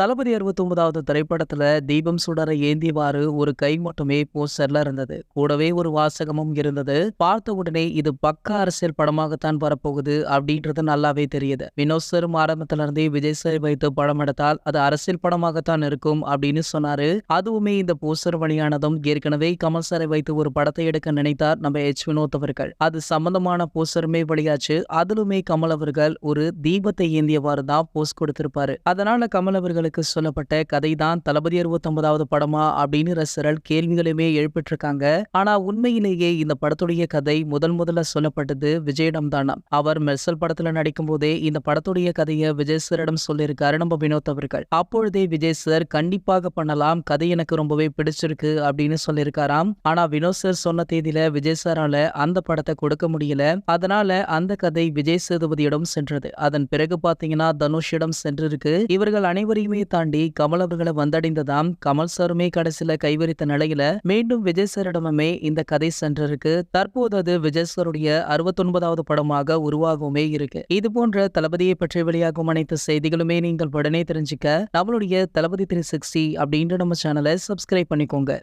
தளபதி 69வது திரைப்படத்துல தீபம் சுடர ஏந்தியவாறு ஒரு கை மட்டுமே போஸ்டர்ல இருந்தது. கூடவே ஒரு வாசகமும் இருந்தது. பார்த்த உடனே இது பக்கா அரசியல் படமாகத்தான் வரப்போகுது அப்படின்றது நல்லாவே தெரியுது. வினோத் சாரும் ஆரம்பத்துல இருந்தே விஜய் சார் வைத்து படம் எடுத்தால் அது அரசியல் படமாகத்தான் இருக்கும் அப்படின்னு சொன்னாரு. அதுவுமே இந்த போஸ்டர் வெளியானதும் ஏற்கனவே கமல் சாரை வைத்து ஒரு படத்தை எடுக்க நினைத்தார் நம்ம வினோத் அவர்கள். அது சம்பந்தமான போஸ்டருமே வெளியாச்சு. அதிலுமே கமல் அவர்கள் ஒரு தீபத்தை ஏந்தியவாறு தான் போஸ்ட் கொடுத்திருப்பாரு. அதனால கமல் அவர்களுக்கு சொல்லப்பட்ட கதை தான் தளபதி 69வது படமா அப்படின்னு ரசிகர்கள் கேள்விகளுமே எழுப்பிட்டிருக்காங்க. ஆனா உண்மையிலேயே இந்த படத்துடைய கதை முதல்ல சொல்லப்பட்டது விஜயிடம் தானா. அவர் மெர்சல் படத்துல நடிக்கும் போதே இந்த படத்துடைய கதையை விஜய் சாரிடம் சொல்லியிருக்காரு நம்ம வினோத் அவர்கள். அப்பொழுதே விஜய் சார் கண்டிப்பாக பண்ணலாம், கதை எனக்கு ரொம்பவே பிடிச்சிருக்கு அப்படின்னு சொல்லியிருக்காராம். ஆனா வினோத் சார் சொன்ன தேதியில விஜய் சாரால அந்த படத்தை கொடுக்க முடியல. அதனால அந்த கதை விஜய் சேதுபதியிடம் சென்றது. அதன் பிறகு பாத்தீங்கன்னா தனுஷிடம் சென்றிருக்கு. இவர்கள் அனைவரையுமே தாண்டி கமல் அவர்களை வந்தடைந்ததாம். கமல் சாருமே கடைசியில கைவரித்த நிலையில மீண்டும் விஜய் சாரிடமே இந்த கதை சென்றிருக்கு. தற்போது அது விஜய் சாருடைய 69வது படமாக உருவாகவுமே இருக்கு. இது போன்ற தளபதியை பற்றி வெளியாகும் அனைத்து செய்திகளுமே நீங்கள் உடனே தெரிஞ்சுக்க நம்மளுடைய தளபதி 360 அப்படின்ற நம்ம சேனலை சப்ஸ்கிரைப் பண்ணிக்கோங்க.